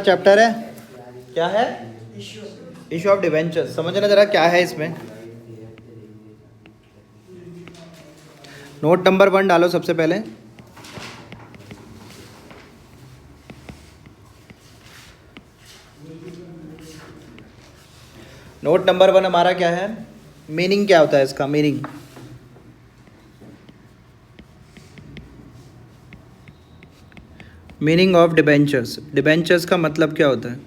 Chapter है, क्या है? Issue of debenture. समझना जरा क्या है इसमें। नोट नंबर 1 डालो सबसे पहले। नोट नंबर 1 हमारा क्या है? मीनिंग क्या होता है इसका? Meaning meaning of debentures. Debentures का मतलब क्या होता है?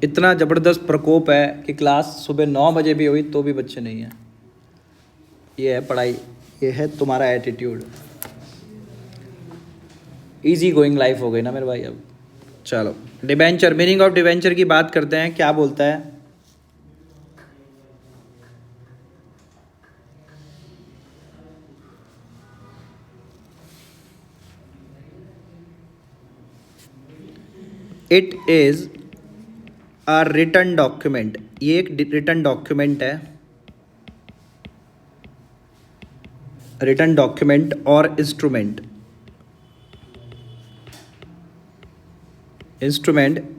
इतना ज़बरदस्त प्रकोप है कि क्लास सुबह 9 बजे भी हुई तो भी बच्चे नहीं हैं। ये है पढ़ाई, ये है तुम्हारा एटीट्यूड। इजी गोइंग लाइफ हो गई ना मेरे भाई। अब चलो डिबेंचर, मीनिंग ऑफ डिबेंचर की बात करते हैं। क्या बोलता है? It is a written document. ये एक रिटन डॉक्यूमेंट है। रिटन डॉक्यूमेंट और instrument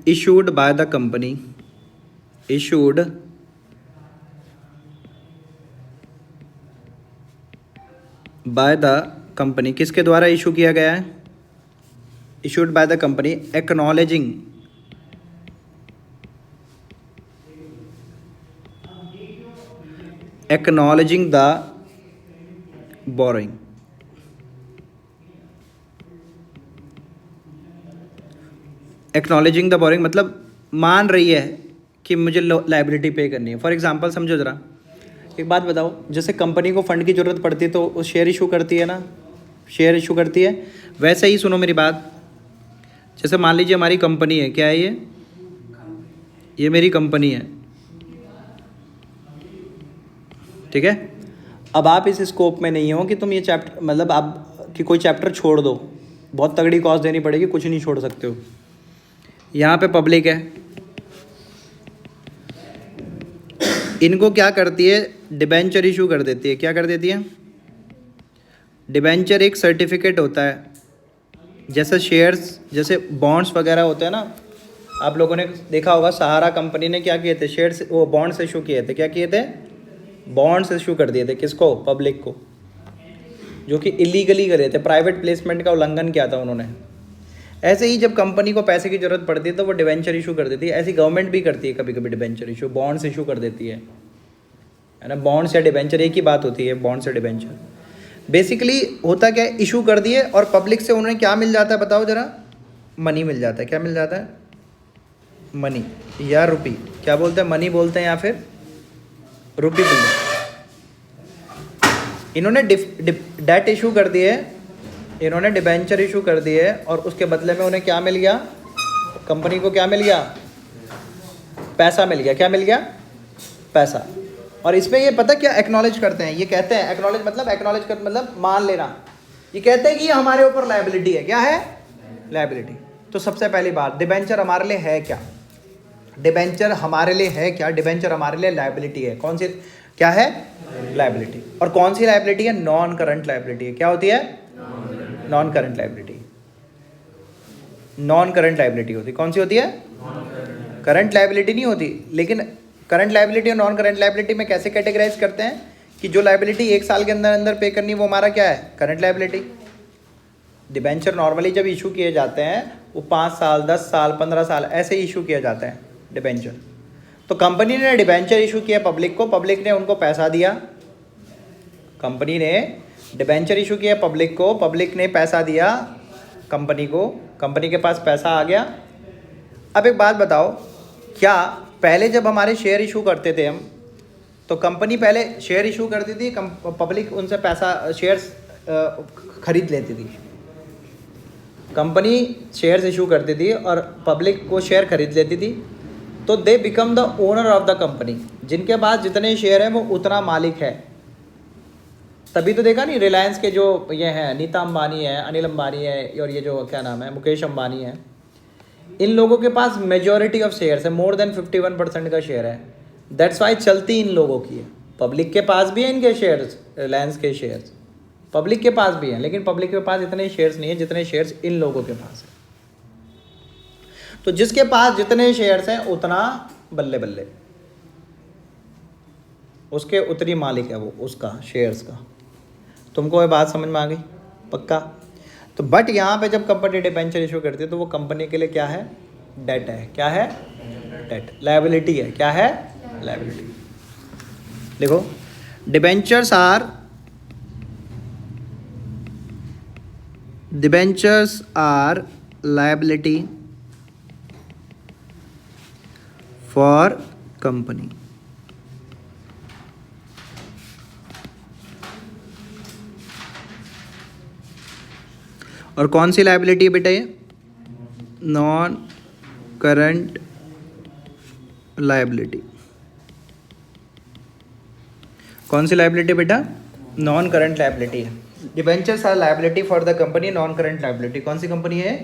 issued by the company, issued by the company, किसके द्वारा इशू किया गया है? issued by the company acknowledging the borrowing। Acknowledging the boring मतलब मान रही है कि मुझे लाइबिलिटी पे करनी है। फॉर एग्जांपल समझो ज़रा, एक बात बताओ, जैसे कंपनी को फंड की ज़रूरत पड़ती है तो वो शेयर इशू करती है ना, शेयर इशू करती है। वैसे ही सुनो मेरी बात, जैसे मान लीजिए हमारी कंपनी है, क्या है ये मेरी कंपनी है, ठीक है। अब आप इस स्कोप में नहीं हो कि तुम ये चैप्टर मतलब आप कि कोई चैप्टर छोड़ दो, बहुत तगड़ी कॉस्ट देनी पड़ेगी, कुछ नहीं छोड़ सकते हो। यहाँ पे पब्लिक है, इनको क्या करती है? डिबेंचर इशू कर देती है। क्या कर देती है? डिबेंचर एक सर्टिफिकेट होता है, जैसे शेयर्स, जैसे बॉन्ड्स वगैरह होते हैं ना। आप लोगों ने देखा होगा सहारा कंपनी ने क्या किए थे? शेयर्स, वो बॉन्ड्स इशू किए थे। क्या किए थे? बॉन्ड्स इशू कर दिए थे। किसको? पब्लिक को, जो कि इलीगली करे थे, प्राइवेट प्लेसमेंट का उल्लंघन किया था उन्होंने। ऐसे ही जब कंपनी को पैसे की ज़रूरत पड़ती है तो वो डिबेंचर इशू कर देती है। ऐसी गवर्नमेंट भी करती है कभी कभी डिबेंचर इशू, बॉन्ड्स इशू कर देती है ना। बॉन्ड्स या डिबेंचर एक ही बात होती है, बॉन्ड्स या डिबेंचर। बेसिकली होता क्या है? इशू कर दिए और पब्लिक से उन्हें क्या मिल जाता है बताओ ज़रा? मनी मिल जाता है। क्या मिल जाता है? मनी या रुपी। क्या बोलते हैं? मनी बोलते हैं या फिर रुपी बोलते हैं। इन्होंने डेट इशू कर दिए, इन्होंने डिबेंचर इशू कर दिए और उसके बदले में उन्हें क्या मिल गया? कंपनी को क्या मिल गया? पैसा मिल गया। क्या मिल गया? पैसा। और इसमें ये पता क्या एक्नॉलेज करते हैं? ये कहते हैं एक्नॉलेज कर मतलब मान लेना। ये कहते हैं कि ये हमारे ऊपर लायबिलिटी है। क्या है? लायबिलिटी। तो सबसे पहली बात, डिबेंचर हमारे लिए है क्या? डिबेंचर हमारे लिए है क्या? डिबेंचर हमारे लिए लायबिलिटी है। कौन सी? क्या है? लायबिलिटी। और कौन सी लायबिलिटी है? नॉन करंट लायबिलिटी है। क्या होती है? Non current liability. Non current liability होती। कौन सी होती है? करंट लायबिलिटी नहीं होती। लेकिन करंट लायबिलिटी और नॉन करंट लायबिलिटी में कैसे कैटेगराइज करते हैं कि जो लायबिलिटी 1 साल के अंदर अंदर पे करनी वो हमारा क्या है? Current liability. डिबेंचर नॉर्मली जब इशू किए जाते हैं वो 5 साल, 10 साल, 15 साल ऐसे इशू किए जाते हैं डिबेंचर। तो कंपनी ने डिबेंचर इशू किया पब्लिक को, पब्लिक ने उनको पैसा दिया। कंपनी ने डिबेंचर इशू किया पब्लिक को, पब्लिक ने पैसा दिया कंपनी को, कंपनी के पास पैसा आ गया। अब एक बात बताओ, क्या पहले जब हमारे शेयर इशू करते थे हम, तो कंपनी पहले शेयर इशू करती थी, पब्लिक उनसे पैसा शेयर्स खरीद लेती थी। कंपनी शेयर्स इशू करती थी और पब्लिक को शेयर खरीद लेती थी। तो they become the owner of the company. जिनके पास जितने शेयर हैं वो उतना मालिक है। तभी तो देखा नहीं, रिलायंस के जो ये हैं नीता अंबानी है, अनिल अंबानी है और ये जो क्या नाम है मुकेश अंबानी है, इन लोगों के पास मेजॉरिटी ऑफ शेयर्स है, मोर देन 51% का शेयर है। दैट्स वाई चलती इन लोगों की है। पब्लिक के पास भी है इनके शेयर्स, रिलायंस के शेयर्स पब्लिक के पास भी हैं, लेकिन पब्लिक के पास इतने शेयर्स नहीं है जितने शेयर्स इन लोगों के पास है। तो जिसके पास जितने शेयर्स हैं उतना बल्ले बल्ले, उसके उतनी मालिक है वो उसका शेयर्स का। तुमको ये बात समझ में आ गई? पक्का? तो बट यहाँ पे जब कंपनी डिबेंचर इशू करती है तो वो कंपनी के लिए क्या है? डेट है। क्या है? डेट। लायबिलिटी है। क्या है? लायबिलिटी। देखो, debentures are liability for company. और कौन सी लायबिलिटी है बेटा ये? Non current liability. कौन सी लायबिलिटी बेटा? नॉन करंट लायबिलिटी है। Debentures are liability for the company, non current liability. कौन सी कंपनी है?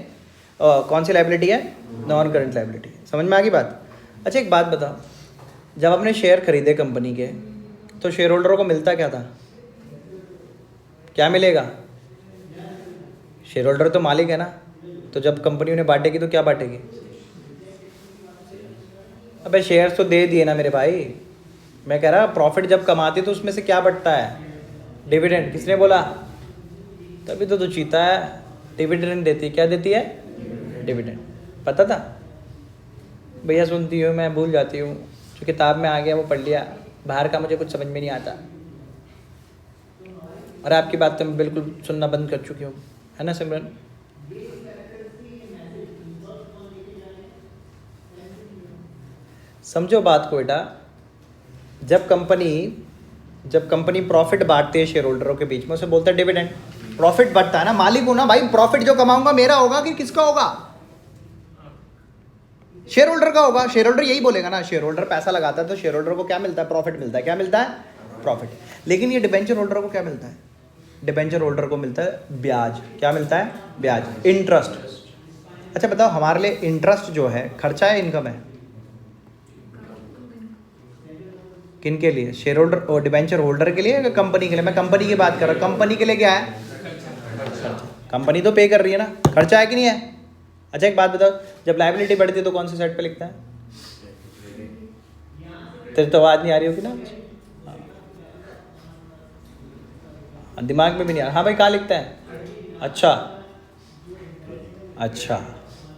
कौन सी लायबिलिटी है? Non current liability. समझ में आ गई बात? अच्छा एक बात बताओ, जब आपने शेयर खरीदे कंपनी के तो शेयर होल्डरों को मिलता क्या था? क्या मिलेगा? शेयर होल्डर तो मालिक है ना, तो जब कंपनी उन्हें बांटेगी तो क्या बांटेगी? अबे शेयर्स तो दे दिए ना मेरे भाई। मैं कह रहा प्रॉफिट जब कमाती तो उसमें से क्या बटता है? डिविडेंड। किसने बोला? तभी तो चीता है डिविडेंड देती है। क्या देती है? डिविडेंड। पता था? भैया सुनती हो, मैं भूल जाती हूँ, जो किताब में आ गया वो पढ़ लिया, बाहर का मुझे कुछ समझ में नहीं आता। और आपकी बात तो मैं बिल्कुल सुनना बंद कर चुकी हूँ, है ना सिमरन? समझो बात को बेटा, जब कंपनी प्रॉफिट बांटती है शेयर होल्डरों के बीच में, उसे बोलता है डिविडेंड। प्रॉफिट बढ़ता है ना, मालिक हूं ना भाई, प्रॉफिट जो कमाऊंगा मेरा होगा कि किसका होगा? शेयर होल्डर का होगा। शेयर होल्डर यही बोलेगा ना, शेयर होल्डर पैसा लगाता है तो शेयर होल्डर को क्या मिलता है? प्रॉफिट मिलता है। क्या मिलता है? प्रॉफिट। लेकिन ये डिबेंचर होल्डर को क्या मिलता है? डिबेंचर होल्डर को मिलता है ब्याज। क्या मिलता है? ब्याज, इंटरेस्ट। अच्छा बताओ, हमारे लिए इंटरेस्ट जो है खर्चा है, इनकम है? किन के लिए? शेयर होल्डर और डिबेंचर होल्डर के लिए या कंपनी के लिए? मैं कंपनी की बात कर रहा हूँ। कंपनी के लिए क्या है? कंपनी तो पे कर रही है ना, खर्चा है कि नहीं है? अच्छा एक बात बताओ, जब लायबिलिटी बढ़ती है तो कौन सी साइड पे लिखता है? तेरे तो आवाज नहीं आ रही होगी ना, दिमाग में भी नहीं आ रहा। हाँ भाई, कहाँ लिखता है? अच्छा।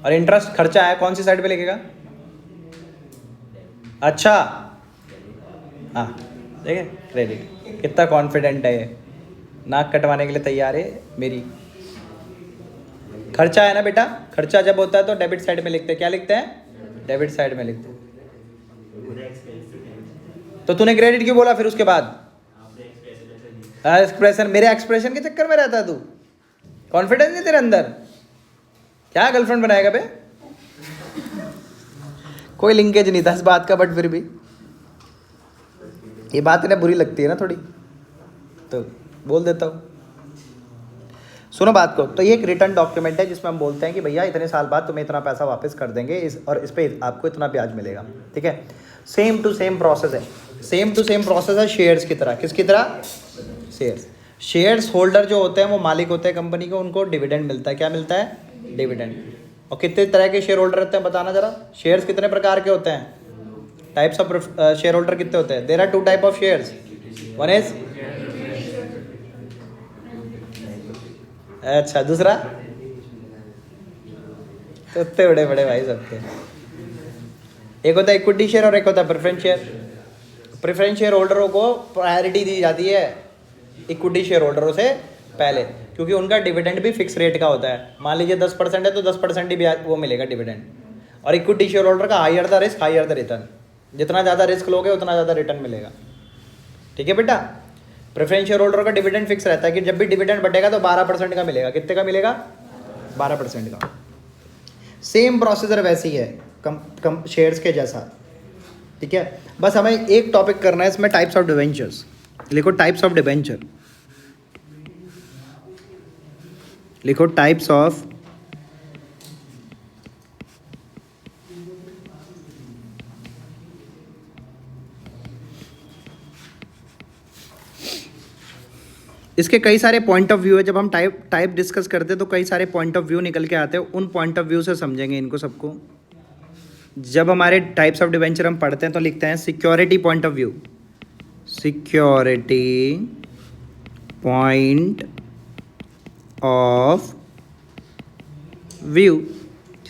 और इंटरेस्ट खर्चा है, कौन सी साइड पे लिखेगा? अच्छा, हाँ देखें, क्रेडिट। कितना कॉन्फिडेंट है ये, नाक कटवाने के लिए तैयार है मेरी। खर्चा है ना बेटा, खर्चा जब होता है तो डेबिट साइड में लिखते हैं। क्या लिखते हैं? डेबिट साइड में लिखते हैं। तो तूने क्रेडिट क्यों बोला फिर उसके बाद? एक्सप्रेशन, मेरे एक्सप्रेशन के चक्कर में रहता है तू? कॉन्फिडेंस नहीं तेरे अंदर? क्या गर्लफ्रेंड बनाएगा बे? कोई लिंकेज नहीं था इस बात का, बट फिर भी ये बात इन्हें बुरी लगती है ना थोड़ी, तो बोल देता हूँ। सुनो बात को, तो ये एक रिटर्न डॉक्यूमेंट है जिसमें हम बोलते हैं कि भैया इतने साल बाद तुम्हें इतना पैसा वापस कर देंगे और इस पे आपको इतना ब्याज मिलेगा। ठीक है, सेम टू सेम प्रोसेस है। सेम टू सेम प्रोसेस है शेयर्स की तरह। किसकी तरह? शेयर्स होल्डर जो होते हैं वो मालिक होते हैं कंपनी के, उनको डिविडेंड मिलता है। क्या मिलता है? डिविडेंड। और कितने तरह के शेयर होल्डर रहते हैं बताना जरा? शेयर्स कितने प्रकार के होते हैं? टाइप्स ऑफ शेयर होल्डर कितने होते हैं? There are 2 type of shares. One is, अच्छा, दूसरा? तो इतने बड़े बड़े भाई सबके, एक होता है इक्विटी शेयर और एक होता है प्रेफरेंस शेयर। प्रेफरेंस शेयर होल्डरों को प्रायोरिटी दी जाती है इक्विटी शेयर होल्डरों से पहले, क्योंकि उनका डिविडेंड भी फिक्स रेट का होता है। मान लीजिए 10% है तो 10% ही ब्याज वो मिलेगा डिविडेंड। और इक्विटी शेयर होल्डर का higher the risk higher the return, जितना ज़्यादा रिस्क लोगे उतना ज़्यादा रिटर्न मिलेगा। ठीक है बेटा? प्रेफरेंस शेयर होल्डर का डिविडेंड फिक्स रहता है कि जब भी डिविडेंड बढ़ेगा तो 12% का मिलेगा। कितने का मिलेगा? 12% का। सेम प्रोसीजर वैसी है कम शेयर्स के जैसा। ठीक है, बस हमें एक टॉपिक करना है इसमें, टाइप्स ऑफ डिवेंचर्स। लिखो टाइप्स ऑफ डिवेंचर, लिखो टाइप्स ऑफ इसके कई सारे पॉइंट ऑफ व्यू है। जब हम टाइप डिस्कस करते हैं तो कई सारे पॉइंट ऑफ व्यू निकल के आते हैं, उन पॉइंट ऑफ व्यू से समझेंगे इनको सबको। जब हमारे टाइप्स ऑफ डिबेंचर हम पढ़ते हैं तो लिखते हैं security point of view, security point of view.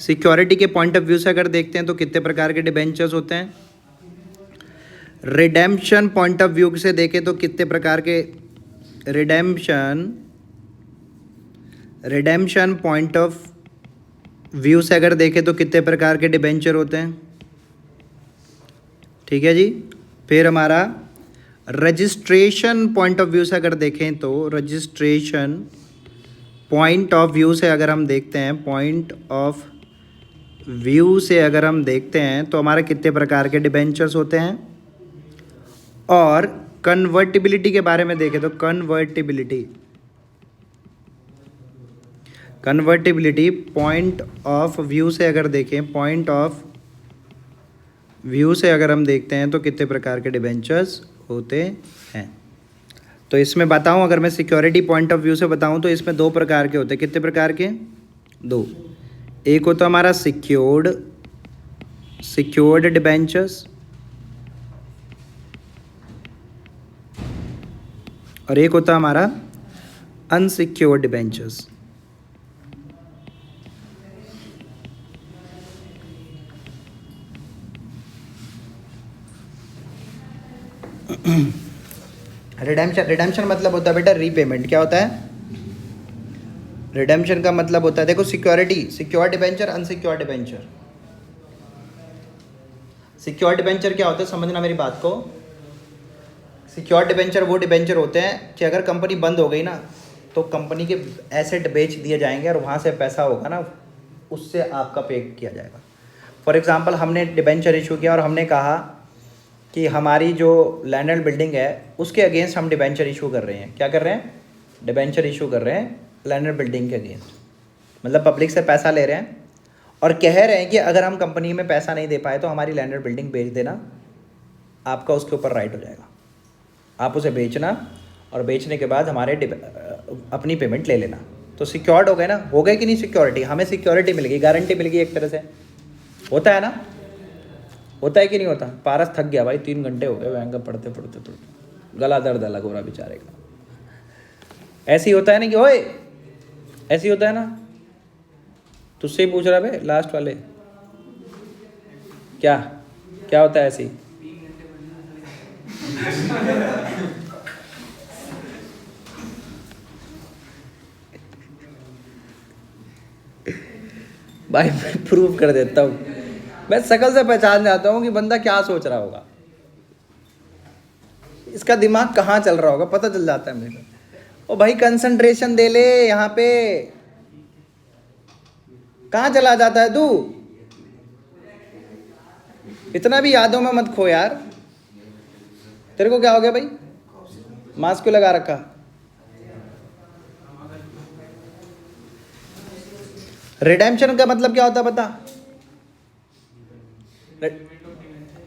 Security के पॉइंट ऑफ व्यू से अगर देखते हैं तो कितने प्रकार के डिबेंचर्स होते हैं। रिडेम्पशन पॉइंट ऑफ व्यू से देखें तो कितने प्रकार के रिडेम्पशन पॉइंट ऑफ व्यू से अगर देखें तो कितने प्रकार के डिबेंचर होते हैं। ठीक है जी। फिर हमारा रजिस्ट्रेशन पॉइंट ऑफ व्यू से अगर देखें तो रजिस्ट्रेशन पॉइंट ऑफ व्यू से अगर हम देखते हैं, पॉइंट ऑफ व्यू से अगर हम देखते हैं तो हमारे कितने प्रकार के डिबेंचर्स होते हैं। और कन्वर्टिबिलिटी के बारे में देखें तो कन्वर्टिबिलिटी पॉइंट ऑफ व्यू से अगर देखें, पॉइंट ऑफ व्यू से अगर हम देखते हैं तो कितने प्रकार के डिबेंचर्स होते हैं। तो इसमें बताऊं, अगर मैं सिक्योरिटी पॉइंट ऑफ व्यू से बताऊं तो इसमें दो प्रकार के होते हैं। कितने प्रकार के? दो। एक होता हमारा सिक्योर्ड डिबेंचर्स और एक होता हमारा अनसिक्योर्ड डिबेंचर्स। रिडेम्पशन मतलब होता है बेटा रीपेमेंट। क्या होता है? रिडेम्पशन का मतलब होता है, देखो security, secure debenture, unsecure debenture. Secure debenture क्या होता है, समझना मेरी बात को। सिक्योर डिबेंचर वो डिबेंचर होते हैं कि अगर कंपनी बंद हो गई ना तो कंपनी के एसेट बेच दिए जाएंगे और वहाँ से पैसा होगा ना उससे आपका पे किया जाएगा। फॉर एग्जांपल हमने डिबेंचर इशू किया और हमने कहा कि हमारी जो लैंड एंड बिल्डिंग है उसके अगेंस्ट हम डिबेंचर इशू कर रहे हैं। क्या कर रहे हैं? डिबेंचर इशू कर रहे हैं लैंड एंड बिल्डिंग के अगेंस्ट। मतलब पब्लिक से पैसा ले रहे हैं और कह रहे हैं कि अगर हम कंपनी में पैसा नहीं दे पाए तो हमारी लैंड एंड बिल्डिंग बेच देना, आपका उसके ऊपर राइट हो जाएगा। आप उसे बेचना और बेचने के बाद हमारे अपनी पेमेंट ले लेना। तो सिक्योर्ड हो गए ना, हो गए कि नहीं सिक्योरिटी? हमें सिक्योरिटी मिल गई, गारंटी मिल गई एक तरह से। होता है ना, होता है कि नहीं होता? पारस थक गया भाई, 3 घंटे हो गए बैंक का पढ़ते, गला दर्द अलग हो रहा बेचारे का। ऐसे ही होता है ना कि ओए, ऐसे ही होता है ना। तुझसे ही पूछ रहा बे लास्ट वाले, क्या क्या होता है ऐसे ही? भाई मैं प्रूव कर देता हूँ, मैं शकल से पहचान जाता हूँ कि बंदा क्या सोच रहा होगा, इसका दिमाग कहाँ चल रहा होगा, पता चल जाता है मुझे। ओ भाई कंसंट्रेशन दे ले, यहाँ पे कहाँ चला जाता है तू? इतना भी यादों में मत खो यार। तेरे को क्या हो गया भाई? मास्क क्यों लगा रखा? रिडेम्पशन का मतलब क्या होता है पता?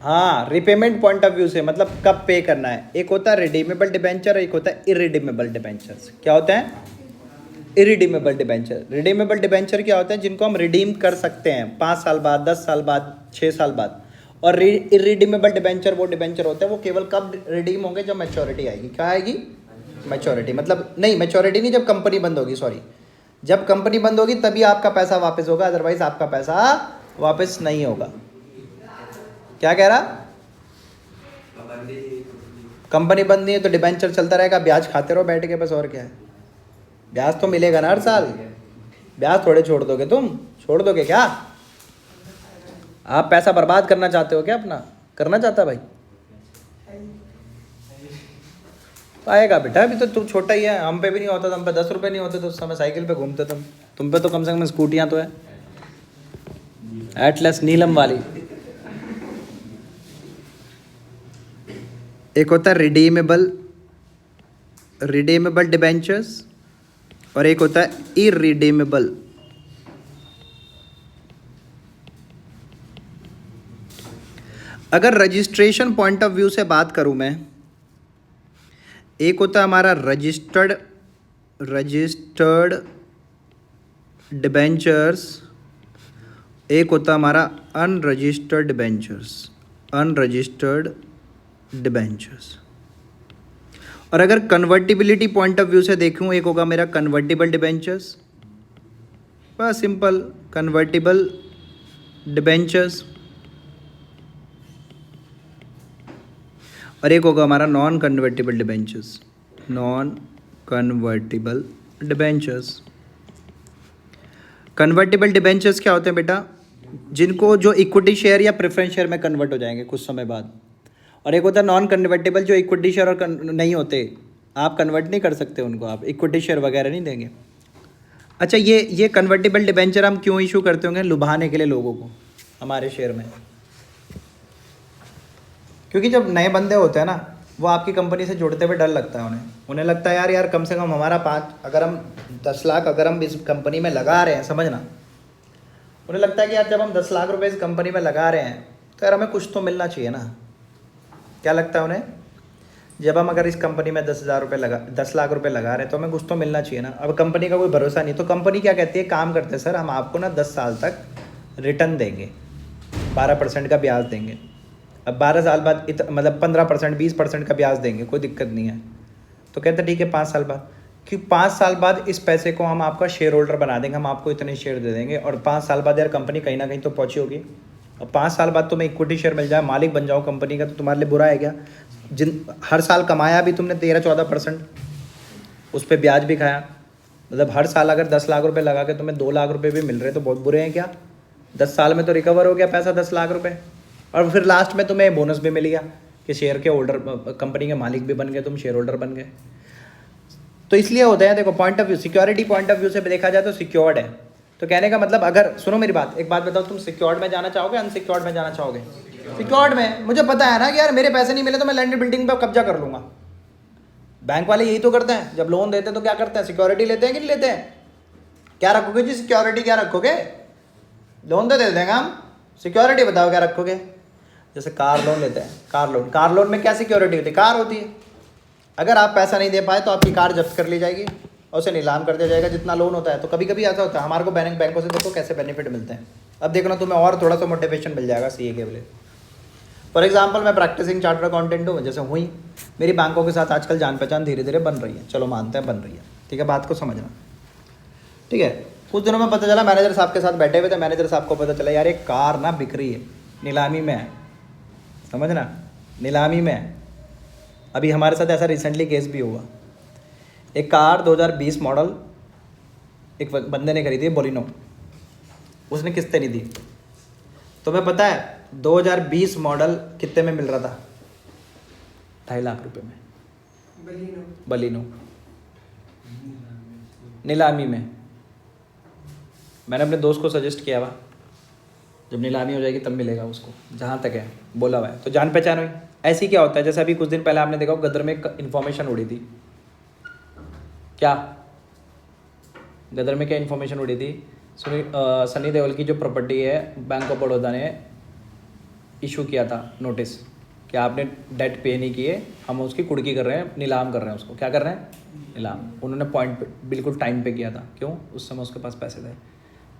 हाँ, रिपेमेंट पॉइंट ऑफ व्यू से मतलब कब पे करना है। एक होता है रिडीमेबल डिबेंचर, एक होता है इरिडीमेबल डिबेंचर्स। क्या होता है? Irredeemable debenture. रिडीमेबल डिबेंचर क्या होते हैं? जिनको हम रिडीम कर सकते हैं 5 साल बाद, 10 साल बाद, 6 साल बाद। और इरिडीमेबल डिबेंचर वो डिबेंचर होते हैं वो केवल कब रिडीम होंगे? जब मैच्योरिटी आएगी। क्या आएगी? मैच्योरिटी। मतलब नहीं, मैच्योरिटी नहीं, जब कंपनी बंद होगी, सॉरी, जब कंपनी बंद होगी तभी आपका पैसा वापस होगा, अदरवाइज आपका पैसा वापस नहीं होगा। क्या कह रहा? कंपनी बंद नहीं है तो डिबेंचर चलता रहेगा, ब्याज खाते रहो बैठ के, बस। और क्या है? ब्याज तो मिलेगा ना हर साल। ब्याज थोड़े छोड़ दोगे तुम? छोड़ दोगे क्या? आप पैसा बर्बाद करना चाहते हो क्या अपना? करना चाहता भाई? आएगा बेटा, अभी तो तुम छोटा ही है। हम पे भी नहीं होता, हम पे 10 रुपये नहीं होते तो उस समय साइकिल पे घूमते तुम पे तो कम से कम स्कूटियाँ तो है, एटलस नीलम वाली। एक होता है रिडीमेबल डिबेंचर्स और एक होता है इरिडीमेबल। अगर रजिस्ट्रेशन पॉइंट ऑफ व्यू से बात करूं मैं, एक होता है हमारा रजिस्टर्ड डिबेंचर्स एक होता हमारा अनरजिस्टर्ड डिबेंचर्स, अनरजिस्टर्ड डिबेंचर्स। और अगर कन्वर्टिबिलिटी पॉइंट ऑफ व्यू से देखूं, एक होगा मेरा कन्वर्टिबल डिबेंचर्स, बस सिंपल कन्वर्टिबल डिबेंचर्स, और एक होगा हमारा non convertible debentures, non convertible debentures. Convertible debentures क्या होते हैं बेटा? जिनको जो इक्विटी शेयर या प्रेफरेंस शेयर में कन्वर्ट हो जाएंगे कुछ समय बाद। और एक होता है नॉन कन्वर्टेबल, जो इक्विटी शेयर और नहीं होते, आप कन्वर्ट नहीं कर सकते उनको, आप इक्विटी शेयर वगैरह नहीं देंगे। अच्छा, ये कन्वर्टिबल डिबेंचर हम क्यों इशू करते होंगे? लुभाने के लिए लोगों को हमारे शेयर में। क्योंकि जब नए बंदे होते हैं ना, वो आपकी कंपनी से जुड़ते हुए डर लगता है उन्हें लगता है यार कम से कम हमारा 5, अगर हम 10 लाख अगर हम इस कंपनी में लगा रहे हैं, समझना, उन्हें लगता है कि यार जब हम 10 लाख रुपए इस कंपनी में लगा रहे हैं तो यार हमें कुछ तो मिलना चाहिए ना। क्या लगता है उन्हें? जब हम अगर इस कंपनी में 10 लाख रुपए लगा रहे हैं तो हमें कुछ तो मिलना चाहिए ना। अब कंपनी का कोई भरोसा नहीं, तो कंपनी क्या कहती है, काम करते हैं सर, हम आपको ना 10 साल तक रिटर्न देंगे, 12% का ब्याज देंगे। अब 12 साल बाद मतलब 15%, 20% का ब्याज देंगे, कोई दिक्कत नहीं है। तो कहते हैं ठीक है 5 साल बाद, कि 5 साल बाद इस पैसे को हम आपका शेयर होल्डर बना देंगे, हम आपको इतने शेयर दे देंगे। और 5 साल बाद यार कंपनी कहीं ना कहीं तो पहुंची होगी। अब 5 साल बाद तुम्हें इक्विटी शेयर मिल जाए, मालिक बन जाओ कंपनी का, तो तुम्हारे लिए बुरा है क्या? हर साल कमाया भी तुमने 13-14%, उस पर ब्याज भी खाया। मतलब हर साल अगर 10 लाख रुपए लगा के तुम्हें 2 लाख रुपए भी मिल रहे तो बहुत बुरे हैं क्या? 10 साल में तो रिकवर हो गया पैसा 10 लाख रुपए, और फिर लास्ट में तुम्हें बोनस भी मिल गया कि शेयर के होल्डर, कंपनी के मालिक भी बन गए, तुम शेयर होल्डर बन गए। तो इसलिए होता है, देखो point of view, security point of view से देखा जाए तो सिक्योर्ड है। तो कहने का मतलब, अगर सुनो मेरी बात, एक बात बताओ, तुम सिक्योर्ड में जाना चाहोगे अनसिक्योर्ड में जाना चाहोगे? सिक्योर्ड में। मुझे पता है ना कि यार मेरे पैसे नहीं मिले तो मैं लैंड बिल्डिंग पे कब्जा कर लूंगा। बैंक वाले यही तो करते हैं, जब लोन देते हैं तो क्या करते हैं, सिक्योरिटी लेते हैं कि नहीं लेते हैं? क्या रखोगे जी सिक्योरिटी, क्या रखोगे? लोन तो दे देंगे हम, सिक्योरिटी बताओ क्या रखोगे? जैसे कार लोन लेते हैं, कार लोन में क्या सिक्योरिटी होती है? कार होती है। अगर आप पैसा नहीं दे पाए तो आपकी कार जब्त कर ली जाएगी और उसे नीलाम कर दिया जाएगा जितना लोन होता है। तो कभी कभी ऐसा होता है, हमारे को बैंकों से देखो कैसे बेनिफिट मिलते हैं। अब देखना तुम्हें और थोड़ा सा मोटिवेशन मिल जाएगा सीए के लिए। फॉर एग्जाम्पल, मैं प्रैक्टिसिंग चार्टर्ड अकाउंटेंट हूँ, जैसे हुई, मेरी बैंकों के साथ आजकल जान पहचान धीरे धीरे बन रही है, चलो मानते हैं बन रही है, ठीक है, बात को समझना, ठीक है। कुछ दिनों में पता चला, मैनेजर साहब के साथ बैठे हुए थे, मैनेजर साहब को पता चला यार एक कार ना बिक रही है, नीलामी में है, समझना, नीलामी में है। अभी हमारे साथ ऐसा रिसेंटली केस भी हुआ, एक कार 2020 मॉडल एक बंदे ने खरीदी है, बोलिनो, उसने किस्तें नहीं दी। तुम्हें पता है 2020 मॉडल कितने में मिल रहा था? 2.5 लाख रुपए में बलिनो नीलामी में। मैंने अपने दोस्त को सजेस्ट किया हुआ, जब नीलामी हो जाएगी तब मिलेगा उसको, जहाँ तक है बोला हुआ है, तो जान पहचान हुई। ऐसी क्या होता है, जैसे अभी कुछ दिन पहले आपने देखा गदर में एक इन्फॉर्मेशन उड़ी थी, क्या गदर में क्या इन्फॉर्मेशन उड़ी थी? सनी देओल की जो प्रॉपर्टी है, बैंक ऑफ बड़ौदा ने इशू किया था नोटिस कि आपने डेट पे नहीं किए, हम उसकी कुड़की कर रहे हैं, नीलाम कर रहे हैं उसको। क्या कर रहे हैं? नीलाम। उन्होंने पॉइंट पे बिल्कुल टाइम पे किया था, क्यों? उस समय उसके पास पैसे थे,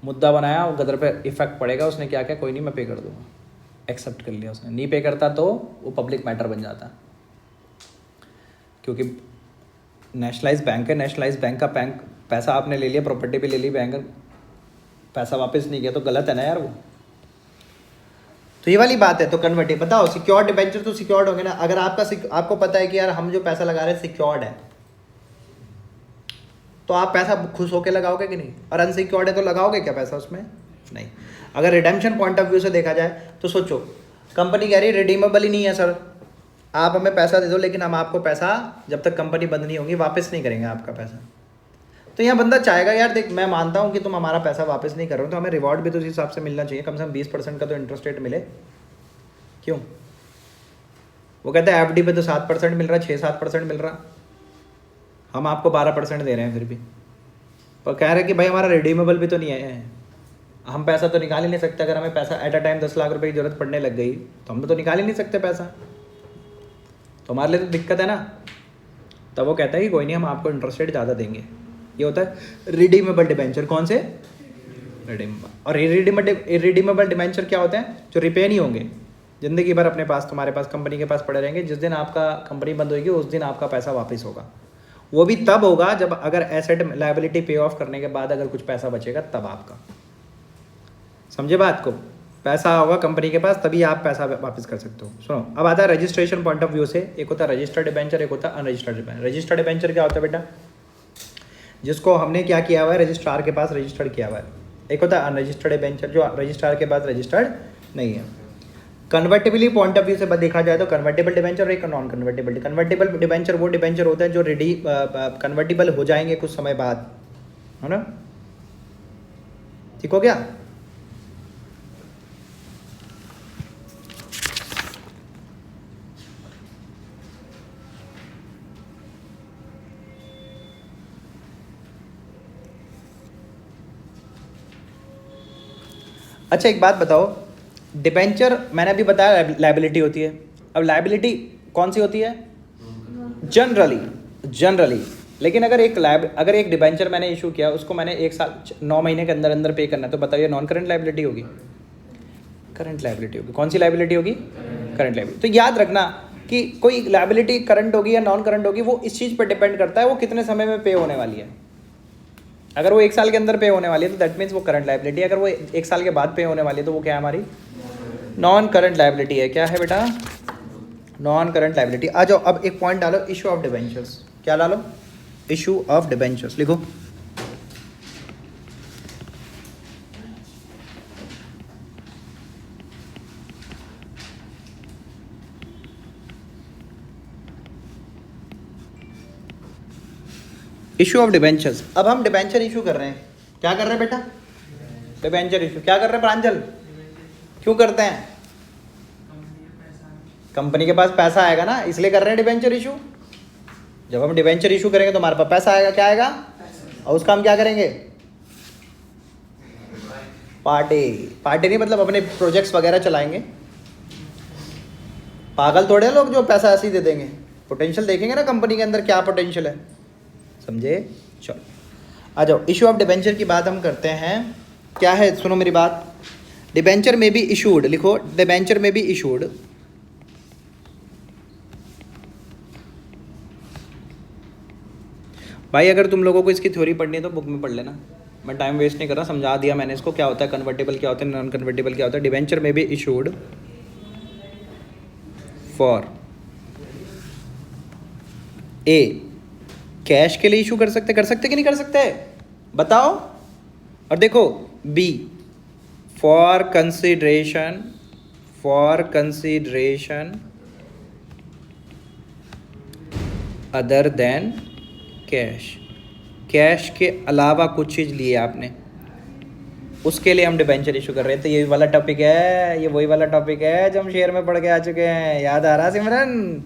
मुद्दा बनाया, वो गदर पे इफेक्ट पड़ेगा। उसने क्या किया, कोई नहीं मैं पे कर दूंगा, एक्सेप्ट कर लिया उसने। नहीं पे करता तो वो पब्लिक मैटर बन जाता, क्योंकि नेशनलाइज बैंक है, नेशनलाइज बैंक का बैंक पैसा आपने ले लिया, प्रॉपर्टी भी ले ली, बैंक पैसा वापस नहीं किया तो गलत है ना यार वो। तो ये वाली बात है। तो कन्वर्ट, बताओ सिक्योर्ड डिबेंचर तो सिक्योर्ड होंगे ना। अगर आपको पता है कि यार हम जो पैसा लगा रहे हैं सिक्योर्ड है, तो आप पैसा खुश होकर लगाओगे कि नहीं? और अनसिक्योर्ड है तो लगाओगे क्या पैसा उसमें? नहीं। अगर रिडेम्पशन पॉइंट ऑफ व्यू से देखा जाए तो सोचो, कंपनी कह रही है रिडीमेबल ही नहीं है सर, आप हमें पैसा दे दो, लेकिन हम आपको पैसा जब तक कंपनी बंद नहीं होगी वापस नहीं करेंगे आपका पैसा। तो यहाँ बंदा चाहेगा यार देख, मैं मानता हूँ कि तुम हमारा पैसा वापस नहीं कर रहे हो, तो हमें रिवॉर्ड भी तो उस हिसाब से मिलना चाहिए, कम से कम 20% का तो इंटरेस्ट रेट मिले। क्यों? वो कहते हैं एफडी पे तो 7% मिल रहा है, 6-7% मिल रहा, हम आपको 12% दे रहे हैं फिर भी। पर कह रहे हैं कि भाई हमारा रिडीमेबल भी तो नहीं है, हम पैसा तो निकाल ही नहीं सकते। अगर हमें पैसा एट अ टाइम 10 लाख रुपए की जरूरत पड़ने लग गई तो हम तो निकाल ही नहीं सकते पैसा, तो हमारे लिए तो दिक्कत है ना। तब वो कहता है कि कोई नहीं, हम आपको इंटरेस्ट रेट ज़्यादा देंगे। ये होता है रिडीमेबल डिबेंचर। कौन से? रिडीमेबल। और इरिडीमेबल डिबेंचर क्या होते हैं? जो रिपे नहीं होंगे, ज़िंदगी भर अपने पास, तुम्हारे पास, कंपनी के पास पड़े रहेंगे। जिस दिन आपका कंपनी बंद होगी उस दिन आपका पैसा वापस होगा। वो भी तब होगा जब अगर एसेट लायबिलिटी पे ऑफ करने के बाद अगर कुछ पैसा बचेगा तब आपका। समझे बात को? पैसा होगा कंपनी के पास तभी आप पैसा वापस कर सकते हो। सुनो, अब आता है रजिस्ट्रेशन पॉइंट ऑफ व्यू से। एक होता है रजिस्टर्ड डिबेंचर, एक होता है अनरजिस्टर्ड डिबेंचर। रजिस्टर्ड डिबेंचर क्या होता है बेटा? जिसको हमने क्या किया हुआ है, रजिस्ट्रार के पास रजिस्टर्ड किया हुआ है। एक होता है अनरजिस्टर्ड डिबेंचर जो रजिस्ट्रार के पास रजिस्टर्ड नहीं है। कन्वर्टेबली पॉइंट ऑफ व्यू से देखा जाए तो कन्वर्टेबल डिबेंचर और एक नॉन कन्वर्टेबल। कन्वर्टेबल डिबेंचर वो डिबेंचर होता है जो कन्वर्टेबल हो जाएंगे कुछ समय बाद, है ना? ठीक हो गया? अच्छा एक बात बताओ, डिबेंचर मैंने अभी बताया लायबिलिटी होती है। अब लायबिलिटी कौन सी होती है? जनरली। लेकिन अगर एक डिबेंचर मैंने इशू किया, उसको मैंने 1 साल 9 महीने के अंदर अंदर पे करना है, तो बताइए नॉन करंट लायबिलिटी होगी? करंट लायबिलिटी होगी। कौन सी लायबिलिटी होगी? Current liability. तो याद रखना कि कोई लायबिलिटी करंट होगी या नॉन करंट होगी, वो इस चीज़ पर डिपेंड करता है वो कितने समय में पे होने वाली है। अगर वो 1 साल के अंदर पे होने वाली है तो दैट मीन्स वो करंट लायबिलिटी। अगर वो 1 साल के बाद पे होने वाली है तो वो क्या है? हमारी नॉन करंट लायबिलिटी है। क्या है बेटा? Non current liability. आ जाओ, अब एक पॉइंट डालो, इशू ऑफ डिबेंचर्स। क्या डालो? इशू ऑफ डिबेंचर्स लिखो। Issue of debentures. अब हम डिबेंचर इशू कर रहे हैं। क्या कर रहे हैं बेटा? Debenture issue. क्या कर रहे हैं प्रांजल? क्यों करते हैं? कंपनी के पास पैसा आएगा ना, इसलिए कर रहे हैं डिबेंचर इशू। जब हम डिबेंचर इशू करेंगे तो हमारे पास पैसा आएगा। क्या आएगा? और उसका हम क्या करेंगे? पार्टी नहीं, मतलब अपने प्रोजेक्ट्स वगैरह चलाएंगे। पागल थोड़े लोग जो पैसा ऐसे ही दे देंगे। पोटेंशियल देखेंगे ना कंपनी के अंदर क्या पोटेंशियल है, समझे? चलो आ जाओ, इशू ऑफ डिबेंचर की बात हम करते हैं। क्या है? सुनो मेरी बात। डिबेंचर में बी इशूड, लिखो डिबेंचर में बी इशूड भाई अगर तुम लोगों को इसकी थ्योरी पढ़नी है तो बुक में पढ़ लेना, मैं टाइम वेस्ट नहीं कर रहा, समझा दिया मैंने इसको। क्या होता है कन्वर्टेबल, क्या होता है नॉन कन्वर्टेबल, क्या होता है। डिबेंचर में be issued for a, cash के लिए इशू कर सकते कि नहीं कर सकते? बताओ। और देखो B, for consideration other than cash के अलावा कुछ चीज़ ली है आपने, उसके लिए हम डिबेंचर इशू कर रहे हैं। तो ये वाला टॉपिक है, ये वही वाला टॉपिक है जो हम शेयर में पढ़ के आ चुके हैं। याद आ रहा सिमरन?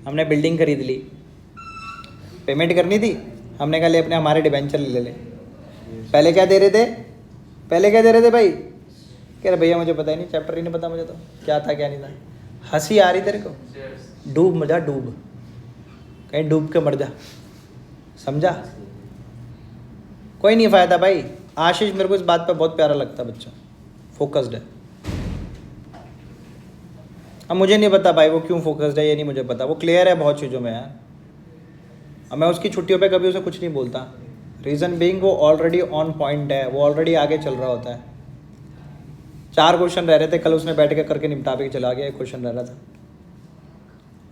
हमने बिल्डिंग खरीद ली, पेमेंट करनी थी, हमने कहा ले अपने हमारे डिबेंचर ले। पहले क्या दे रहे थे भाई? कह रहे भैया मुझे पता ही नहीं, चैप्टर ही नहीं पता मुझे तो क्या था क्या नहीं था। हंसी आ रही तेरे को? डूब कहीं डूब के मर जा, समझा? कोई नहीं फ़ायदा भाई। आशीष मेरे को इस बात पे बहुत प्यारा लगता है, बच्चा फोकस्ड है। अब मुझे नहीं पता भाई वो क्यों फोकस्ड है, ये नहीं मुझे पता। वो क्लियर है बहुत चीज़ों में यार। अब मैं उसकी छुट्टियों पे कभी उसे कुछ नहीं बोलता, रीज़न बीइंग वो ऑलरेडी ऑन पॉइंट है, वो ऑलरेडी आगे चल रहा होता है। 4 क्वेश्चन रह रहे थे, कल उसने बैठ के करके निपटा के चला गया। 1 क्वेश्चन रह रहा था।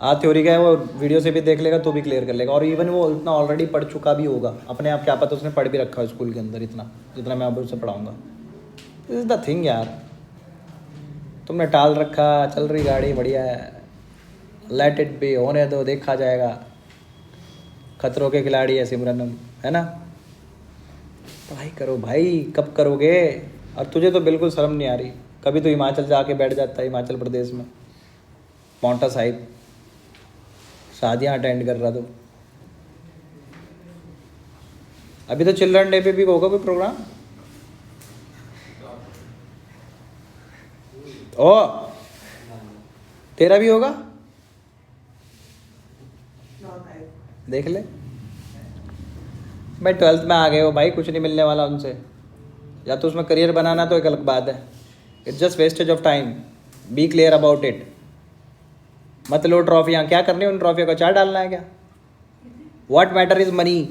आज थ्योरी का है, वो वीडियो से भी देख लेगा तो भी क्लियर कर लेगा। और इवन वो इतना ऑलरेडी पढ़ चुका भी होगा अपने आप, क्या पता उसने पढ़ भी रखा है स्कूल के अंदर इतना जितना मैं अब उसे पढ़ाऊँगा। दिस इज़ द थिंग यार, तुमने टाल रखा, चल रही गाड़ी बढ़िया है, लेट इट बी, होने दो, देखा जाएगा। खतरों के खिलाड़ी है सिमरन, है ना? पढ़ाई करो भाई, कब करोगे? और तुझे तो बिल्कुल शर्म नहीं आ रही। कभी तो हिमाचल जाके बैठ जाता है, हिमाचल प्रदेश में पांवटा साहिब शादियाँ अटेंड कर रहा। तो अभी तो चिल्ड्रन डे पे भी होगा कोई प्रोग्राम? ओ तेरा भी होगा, देख ले। भाई 12th में आ गए हो भाई, कुछ नहीं मिलने वाला उनसे। या तो उसमें करियर बनाना तो एक अलग बात है, it's just wastage of time, be clear about it. मत लो ट्रॉफियाँ, क्या करनी है उन ट्रॉफियों का, चार डालना है क्या? व्हाट मैटर इज मनी,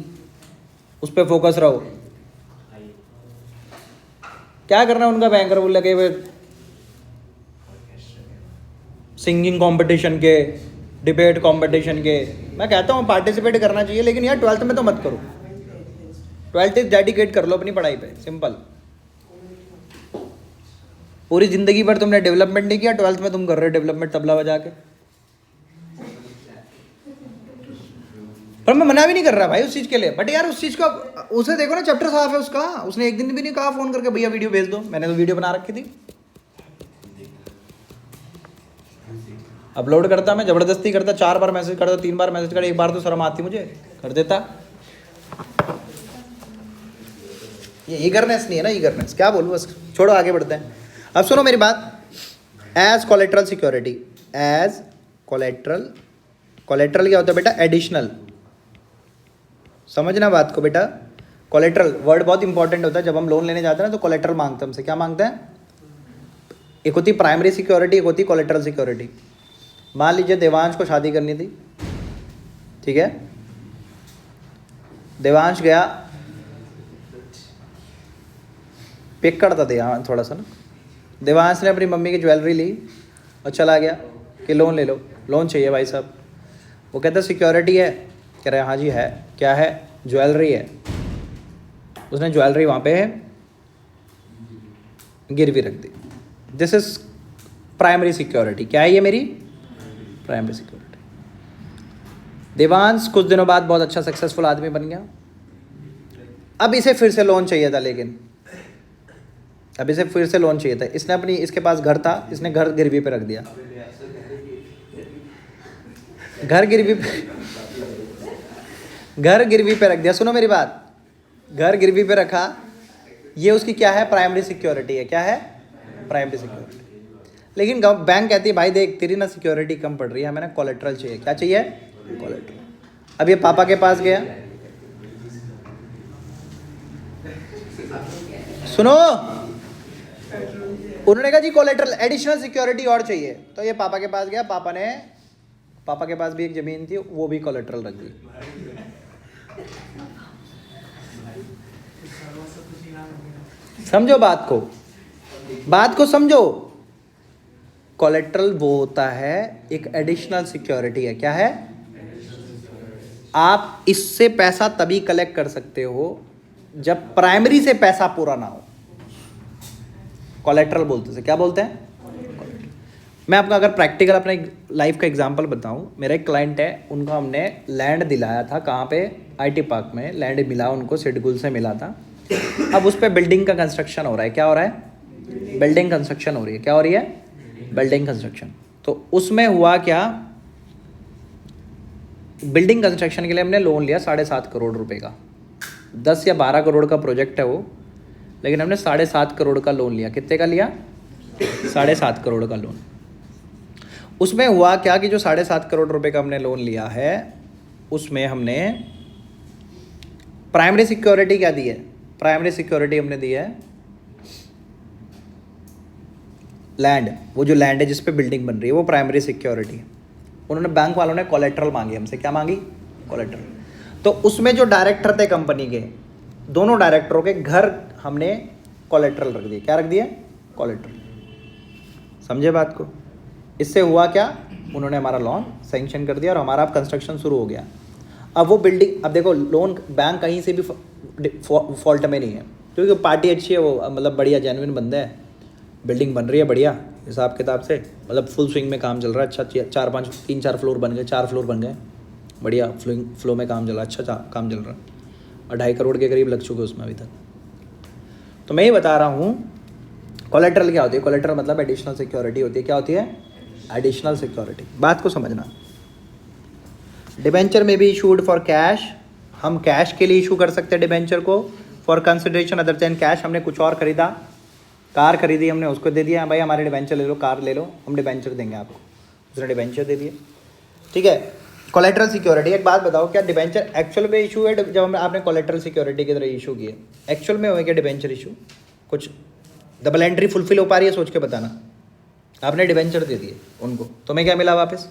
उस पर फोकस रहो। क्या करना है उनका बैंकर वो लगे हुए सिंगिंग कंपटीशन के, डिबेट कंपटीशन के। मैं कहता हूँ पार्टिसिपेट करना चाहिए, लेकिन यार 12th में तो मत करो। 12th डेडिकेट कर लो अपनी पढ़ाई पे, सिंपल। पूरी जिंदगी भर तुमने डेवलपमेंट नहीं किया, 12th में तुम कर रहे हो डेवलपमेंट तबला बजा के। पर मैं मना भी नहीं कर रहा भाई उस चीज़ के लिए, बट यार उस चीज़ का उसे देखो ना, चैप्टर साफ है उसका, उसने एक दिन भी नहीं कहा फोन करके भैया वीडियो भेज दो, मैंने तो वीडियो बना रखी थी। अपलोड करता, मैं ज़बरदस्ती करता, 4 बार मैसेज करता, 3 बार मैसेज करता, एक बार तो शर्म आती मुझे, कर देता। ये ईगरनेस नहीं है ना, ईगरनेस क्या बोलूँ, बस छोड़ो आगे बढ़ते हैं। अब सुनो मेरी बात, as collateral security, as collateral, collateral क्या होता है बेटा? एडिशनल। समझना बात को बेटा, कोलेट्रल वर्ड बहुत इंपॉर्टेंट होता है। जब हम लोन लेने जाते हैं ना तो कोलेट्रल मांगते हैं हमसे, क्या मांगते हैं? एक होती प्राइमरी सिक्योरिटी, एक होती कोलेट्रल सिक्योरिटी। मान लीजिए देवांश को शादी करनी थी, ठीक है, देवांश गया, पिक्कड़ था देवांश थोड़ा सा ना, देवांश ने अपनी मम्मी की ज्वेलरी ली और चला गया कि लोन ले लो, लोन चाहिए भाई साहब। वो कहता सिक्योरिटी है, कह रहे हाँ जी है, क्या है? ज्वेलरी है। उसने ज्वेलरी वहाँ पे गिरवी रख दी, दिस इज प्राइमरी सिक्योरिटी। क्या है ये मेरी प्राइमरी सिक्योरिटी। देवांश कुछ दिनों बाद बहुत अच्छा सक्सेसफुल आदमी बन गया, अब इसे फिर से लोन चाहिए था, लेकिन अब इसे फिर से लोन चाहिए था। इसने अपनी, इसके पास घर था, इसने घर गिरवी पे रख दिया, घर गिरवी पे, घर गिरवी पे रख दिया। सुनो मेरी बात, घर गिरवी पे रखा, ये उसकी क्या है? प्राइमरी सिक्योरिटी है। क्या है? Primary security. लेकिन बैंक कहती है भाई देख तेरी ना सिक्योरिटी कम पड़ रही है, हमें ना कोलेट्रल चाहिए। क्या चाहिए? कोलेट्रल। अब ये पापा के पास गया, सुनो, उन्होंने कहा जी कोलेट्रल एडिशनल सिक्योरिटी और चाहिए, तो ये पापा के पास गया, पापा के पास भी एक जमीन थी, वो भी कोलेट्रल रख दी। समझो बात को समझो। कोलेट्रल वो होता है एक एडिशनल सिक्योरिटी है। क्या है? आप इससे पैसा तभी कलेक्ट कर सकते हो जब प्राइमरी से पैसा पूरा ना हो, कोलेट्रल बोलते हैं। क्या बोलते हैं? मैं आपका अगर प्रैक्टिकल अपने लाइफ का एग्जांपल बताऊं, मेरा एक क्लाइंट है, उनको हमने लैंड दिलाया था, कहाँ पे? आईटी पार्क में लैंड मिला उनको, सिडकुल से मिला था। अब उस पर बिल्डिंग का कंस्ट्रक्शन हो रहा है। क्या हो रहा है? बिल्डिंग कंस्ट्रक्शन हो रही है। क्या हो रही है? Building construction. तो उसमें हुआ क्या, बिल्डिंग कंस्ट्रक्शन के लिए हमने लोन लिया 7.5 करोड़ रुपए का। 10 या 12 करोड़ का प्रोजेक्ट है वो, लेकिन हमने 7.5 करोड़ का लोन लिया। कितने का लिया? 7.5 करोड़ का लोन। उसमें हुआ क्या कि जो 7.5 करोड़ रुपए का हमने लोन लिया है, उसमें हमने प्राइमरी सिक्योरिटी क्या दी है? प्राइमरी सिक्योरिटी हमने दी है लैंड। वो जो लैंड है जिस पे बिल्डिंग बन रही है, वो प्राइमरी सिक्योरिटी है। उन्होंने, बैंक वालों ने कोलेट्रल मांगी हमसे। क्या मांगी? कोलेट्रल। तो उसमें जो डायरेक्टर थे कंपनी के, दोनों डायरेक्टरों के घर हमने कोलेट्रल रख दिए। क्या रख दिए? कोलेट्रल। समझे बात को? इससे हुआ क्या, उन्होंने हमारा लोन सैंक्शन कर दिया और हमारा अब कंस्ट्रक्शन शुरू हो गया। अब वो बिल्डिंग, अब देखो लोन, बैंक कहीं से भी फॉल्ट में नहीं है, क्योंकि पार्टी अच्छी है, वो मतलब बढ़िया जेन्युइन बंदे हैं, बिल्डिंग बन रही है बढ़िया हिसाब किताब से, मतलब फुल स्विंग में काम चल रहा है। अच्छा 3-4 फ्लोर बन गए, 4 फ्लोर बन गए, बढ़िया फ्लो में काम चल रहा है, अच्छा काम चल रहा है, और 2.5 करोड़ के करीब लग चुके उसमें अभी तक। तो मैं ये बता रहा हूँ कोलेट्रल क्या होती है। कोलेट्रल मतलब एडिशनल सिक्योरिटी होती है। क्या होती है? Additional security. बात को समझना। डिबेंचर में भी इशूड फॉर कैश, हम कैश के लिए इशू कर सकते हैं डिबेंचर को। For consideration other than cash, हमने कुछ और खरीदा, कार खरीदी हमने, उसको दे दिया भाई हमारे डिबेंचर ले लो, कार ले लो, हम डिबेंचर देंगे आपको, उसने डिबेंचर दे दिए। ठीक है, कोलेट्रल सिक्योरिटी। एक बात बताओ, क्या डिबेंचर एक्चुअल में इशू है जब आपने कोलेट्रल सिक्योरिटी की तरह इशू किए? एक्चुअल में हुए क्या डिबेंचर इशू? कुछ डबल एंट्री फुलफिल हो पा रही है? सोच के बताना। आपने डिबेंचर दे दिए उनको, तुम्हें क्या मिला वापस?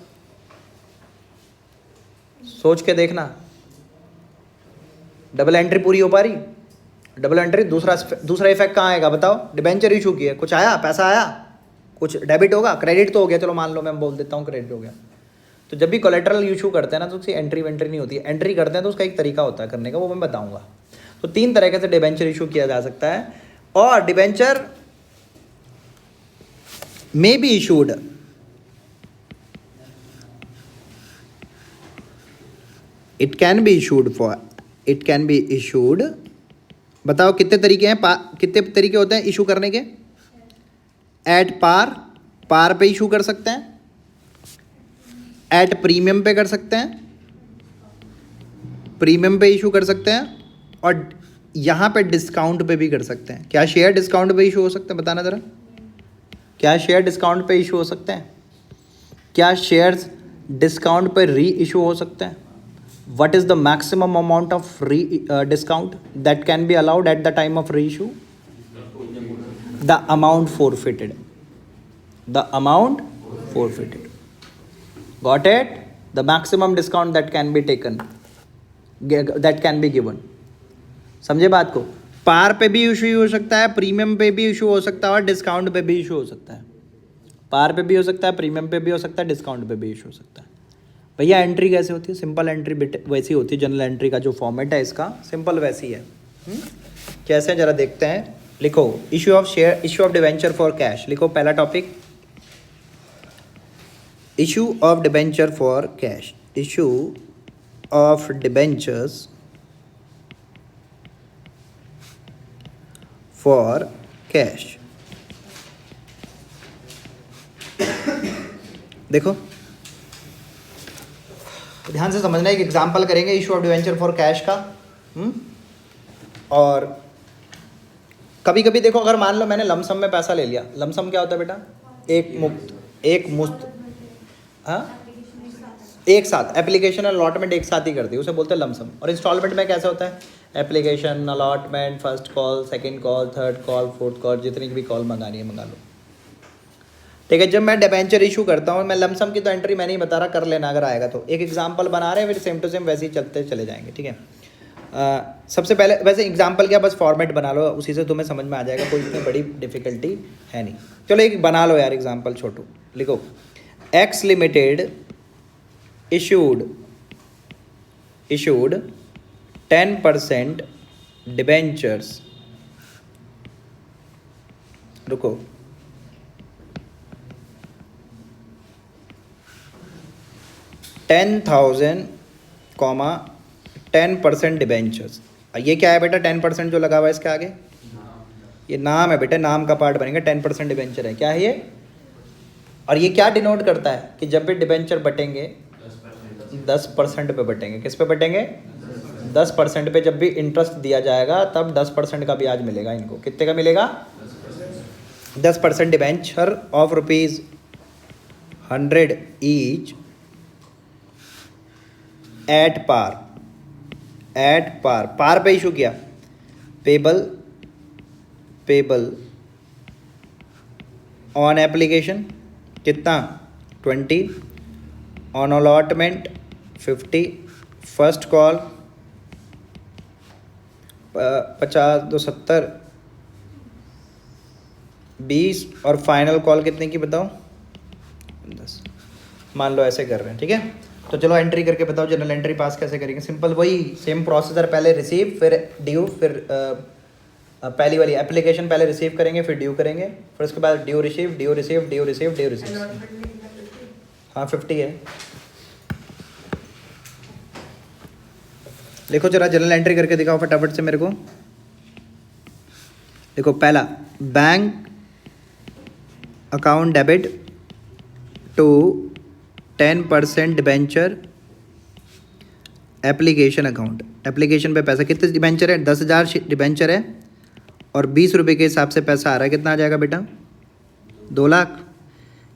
सोच के देखना, डबल एंट्री पूरी हो पा रही? डबल एंट्री दूसरा इफेक्ट कहाँ आएगा बताओ? डिबेंचर इशू किया, कुछ आया, पैसा आया, कुछ डेबिट होगा, क्रेडिट तो हो गया, चलो मान लो मैं बोल देता हूँ क्रेडिट हो गया। तो जब भी कोलेटरल इशू करते हैं ना तो उसकी एंट्री वेंट्री नहीं होती है। एंट्री करते हैं तो उसका एक तरीका होता है करने का, वो मैं बताऊंगा। तो 3 तरीके से डिबेंचर इशू किया जा सकता है। और debenture may be issued it can be issued बताओ कितने तरीके हैं, कितने तरीके होते हैं इशू करने के? एट पार पे इशू कर सकते हैं, एट प्रीमियम पे कर सकते हैं, प्रीमियम पे इशू कर सकते हैं, और यहाँ पे डिस्काउंट पे भी कर सकते हैं। क्या शेयर डिस्काउंट पे इशू हो सकते हैं? बताना ज़रा, क्या शेयर डिस्काउंट पे इशू हो सकते हैं? क्या शेयर्स डिस्काउंट पे री इशू हो सकते हैं? What is the maximum amount of discount that can be allowed at the time of reissue? The amount forfeited. The amount forfeited. Got it? The maximum discount that can be taken, that can be given. समझे बात को? पार पे भी issue हो सकता है, premium पे भी इशू हो सकता है, और डिस्काउंट पे भी इशू हो सकता है। पार पे भी हो सकता है, प्रीमियम पे भी हो सकता है, डिस्काउंट पे भी इशू हो सकता है। भैया एंट्री कैसे होती है? सिंपल एंट्री वैसी होती है, जनरल एंट्री का जो फॉर्मेट है इसका सिंपल वैसी है। कैसे जरा देखते हैं। लिखो issue of share, issue of debenture for cash. लिखो पहला topic, issue of debenture for cash. Issue of debentures for cash. देखो ध्यान से समझना, एक एग्जांपल करेंगे issue of debenture for cash का। और कभी कभी देखो, अगर मान लो मैंने लमसम में पैसा ले लिया। लमसम क्या होता है बेटा? एक मुश्त हाँ, एक साथ एप्लीकेशन अलॉटमेंट एक साथ ही कर दी, उसे बोलते हैं लमसम। और इंस्टॉलमेंट में कैसे होता है? Application allotment, first call, second call, third call, fourth call, जितनी भी कॉल मंगानी है मंगा लो। ठीक है, जब मैं डिबेंचर इशू करता हूँ, मैं लमसम की तो एंट्री मैं नहीं बता रहा, कर लेना अगर आएगा तो। एक एग्जांपल बना रहे हैं, फिर सेम टू सेम वैसे ही चलते चले जाएंगे। ठीक है, सबसे पहले वैसे एग्जांपल क्या, बस फॉर्मेट बना लो, उसी से तुम्हें समझ में आ जाएगा, कोई इतनी बड़ी डिफिकल्टी है नहीं। चलो एक बना लो यार एग्जांपल छोटू। लिखो एक्स लिमिटेड इशूड 10% डिबेंचर्स। रुको, $10,000, 10% डिबेंचर्स। ये क्या है बेटा? 10% जो लगा हुआ है इसके आगे, ये नाम है बेटा, नाम का पार्ट बनेगा। 10% डिबेंचर है, क्या है ये? और ये क्या डिनोट करता है कि जब भी डिबेंचर बटेंगे 10% पे बटेंगे। किस पे बटेंगे? 10% पे। जब भी इंटरेस्ट दिया जाएगा तब 10% का ब्याज मिलेगा इनको। कितने का मिलेगा? 10% debenture of ₹100 each at par पे इशू किया। पेबल ऑन एप्लीकेशन कितना? 20, ऑन अलॉटमेंट 50, फर्स्ट कॉल 50, 2 70, 20, और फाइनल कॉल कितने की बताओ? 10। मान लो ऐसे कर रहे हैं। ठीक है, तो चलो एंट्री करके बताओ जनरल एंट्री पास कैसे करेंगे। सिंपल वही सेम प्रोसीजर, पहले रिसीव फिर ड्यू, फिर पहली वाली एप्लीकेशन पहले रिसीव करेंगे फिर ड्यू करेंगे, फिर उसके बाद due receive, due receive, due receive, due receive. हाँ 50 है। लिखो जरा जनरल एंट्री करके दिखाओ फटाफट से मेरे को। देखो पहला, bank account debit to 10% debenture application account. Application पे पैसा कितने डिबेंचर है? 10,000 डिबेंचर है, और 20 रुपये के हिसाब से पैसा आ रहा है। कितना आ जाएगा बेटा? 2 लाख।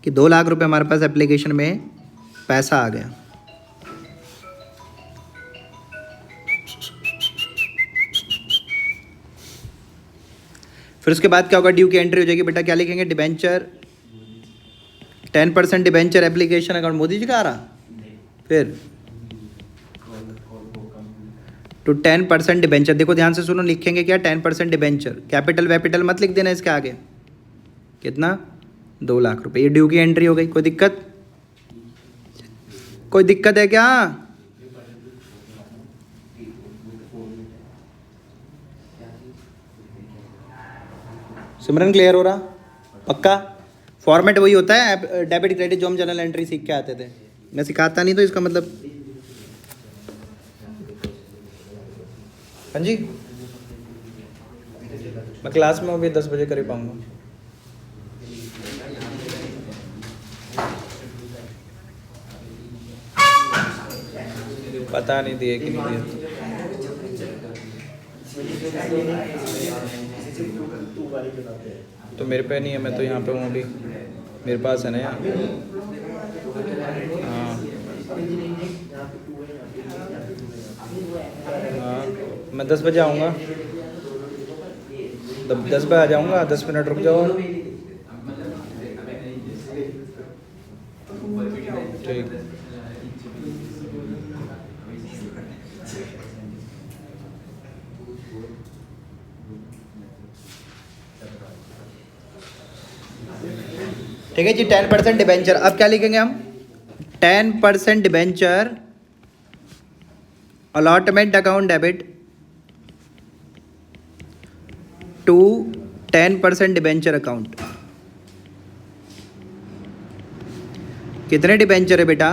कि 2 लाख रुपए हमारे पास एप्लीकेशन में पैसा आ गया। फिर उसके बाद क्या होगा, ड्यू की एंट्री हो जाएगी बेटा, क्या लिखेंगे, debenture 10% debenture application account, Modi ji का आ रहा, फिर टू 10% डिबेंचर, देखो ध्यान से सुनो, लिखेंगे क्या, 10% डिबेंचर, कैपिटल वैपिटल मत लिख देना इसके आगे, कितना, 2 लाख रुपए, ये ड्यू की एंट्री हो गई। कोई दिक्कत, कोई दिक्कत है क्या? सिमरन क्लियर हो रहा, पक्का? फॉर्मेट वही होता है डेबिट क्रेडिट जो हम जनरल एंट्री सीख के आते थे, मैं सिखाता नहीं तो इसका मतलब। हाँ जी, मैं क्लास में अभी 10 बजे करीब आऊँगा। पता नहीं दिए कि नहीं दिए, तो मेरे पे नहीं है, मैं तो यहाँ पे हूँ अभी, मेरे पास है ना यहाँ। हाँ, मैं 10 बजे आऊँगा, 10 बजे आ जाऊँगा, 10 मिनट रुक जाओ। ठीक, ठीक है जी। 10% डिबेंचर, अब क्या लिखेंगे हम, 10% debenture allotment account debit to 10% debenture account. कितने डिबेंचर है बेटा,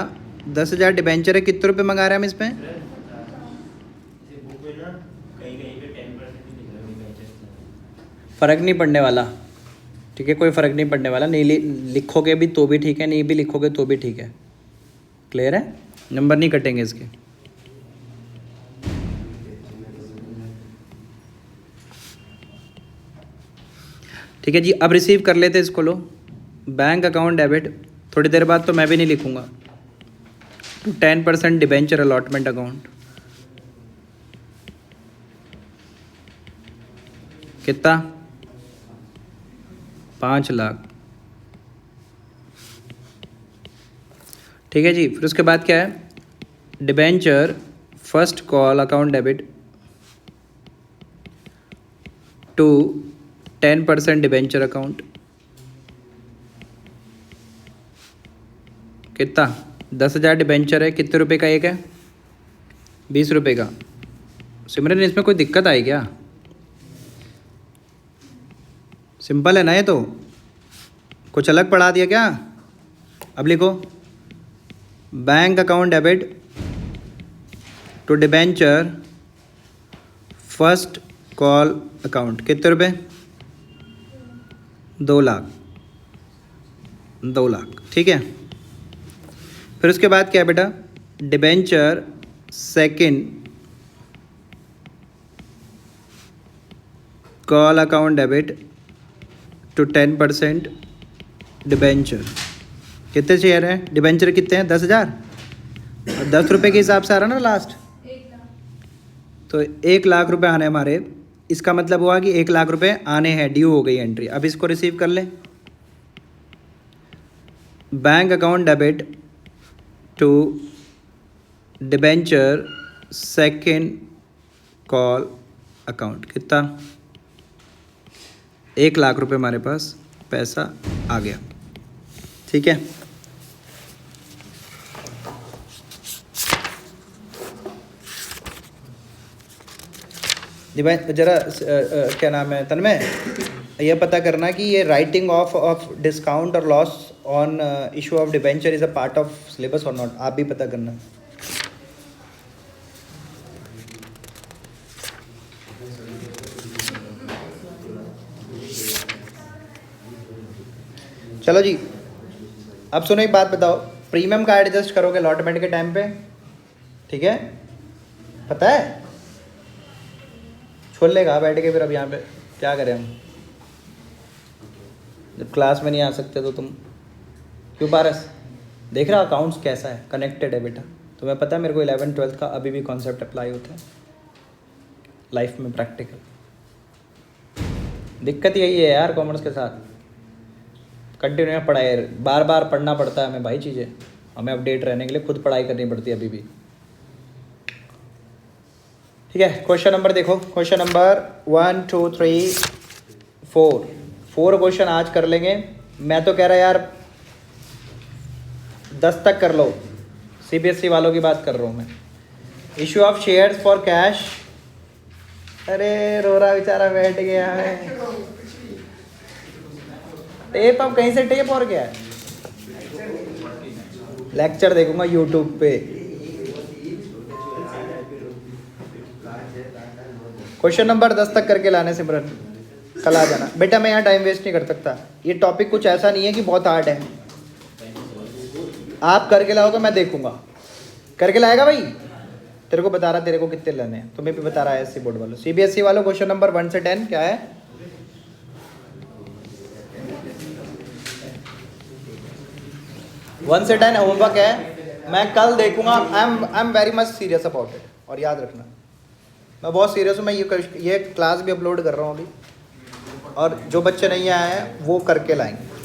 10,000 डिबेंचर है, कितने रुपए मंगा रहे हैं हम इसमें, फ़र्क नहीं पड़ने वाला, ठीक है, कोई फ़र्क नहीं पड़ने वाला, नहीं लिखोगे भी तो भी ठीक है, नहीं भी लिखोगे तो भी ठीक है, क्लियर है, नंबर नहीं कटेंगे इसके। ठीक है जी, अब रिसीव कर लेते इसको, लो, बैंक अकाउंट डेबिट, थोड़ी देर बाद तो मैं भी नहीं लिखूंगा, 10% डिबेंचर अलॉटमेंट अकाउंट, कितना, 5 लाख, ठीक है जी। फिर उसके बाद क्या है, debenture first call account debit to 10% debenture account, कितना, 10,000 डिबेंचर है, कितने रुपए का एक है, 20 रुपये का। सिमरन इसमें कोई दिक्कत आई क्या, सिंपल है ना ये तो, कुछ अलग पढ़ा दिया क्या? अब लिखो, bank account debit to debenture first call account, कितने रुपए, 2 लाख, 2 लाख, ठीक है। फिर उसके बाद क्या है बेटा, debenture second call account debit to 10% debenture, कितने शेयर हैं, डिबेंचर कितने हैं, 10,000, और 10 रुपये के हिसाब से आ रहा ना लास्ट, तो 1 लाख रुपए आने हमारे, इसका मतलब हुआ कि 1 लाख रुपए आने हैं, ड्यू हो गई एंट्री। अब इसको रिसीव कर लें, bank account debit to debenture second call account, कितना, 1 लाख रुपए हमारे पास पैसा आ गया, ठीक है। जरा क्या नाम है तन्मय, यह पता करना कि ये राइटिंग ऑफ डिस्काउंट और loss on issue of debenture is a part of syllabus और नॉट, आप भी पता करना। चलो जी, अब सुनो एक बात बताओ, प्रीमियम का एडजस्ट करोगे अलॉटमेंट के टाइम पे, ठीक है, पता है, छोड़ लेगा बैठ के, फिर अब यहाँ पे क्या करें हम, जब क्लास में नहीं आ सकते तो तुम क्यों पारस, देख रहा अकाउंट्स कैसा है, कनेक्टेड है बेटा, तुम्हें पता है मेरे को 11th-12th का अभी भी कॉन्सेप्ट अप्लाई होता है लाइफ में, प्रैक्टिकल। दिक्कत यही है यार कॉमर्स के साथ, कंटिन्यू पढ़ाई, बार बार पढ़ना पड़ता है हमें भाई, चीज़ें हमें अपडेट रहने के लिए खुद पढ़ाई करनी पड़ती है अभी भी। ठीक है, क्वेश्चन नंबर देखो, क्वेश्चन नंबर 1 2 3 4 क्वेश्चन आज कर लेंगे। मैं तो कह रहा यार 10 तक कर लो, सीबीएसई वालों की बात कर रहा हूँ मैं। Issue of shares for cash, अरे रो रहा बेचारा बैठ गया है। टेप, अब कहीं से टेप और क्या है, लेक्चर देखूंगा यूट्यूब पे। क्वेश्चन नंबर 10 तक करके लाने सिमरन, कल आ जाना बेटा, मैं यहाँ टाइम वेस्ट नहीं कर सकता। ये टॉपिक कुछ ऐसा नहीं है कि बहुत हार्ड है, आप करके लाओगे मैं देखूंगा। करके लाएगा भाई, तेरे को बता रहा तेरे को कितने लेने हैं, तुम्हें भी बता रहा है एससी बोर्ड वालों, सीबीएसई वालों। क्वेश्चन नंबर 1 से 10 क्या है, 1 से 10 होमवर्क है, मैं कल देखूंगा। I am very much serious about it, और याद रखना मैं बहुत सीरियस हूँ। मैं ये क्लास भी अपलोड कर रहा हूँ अभी, और जो बच्चे नहीं आए हैं वो करके लाएंगे।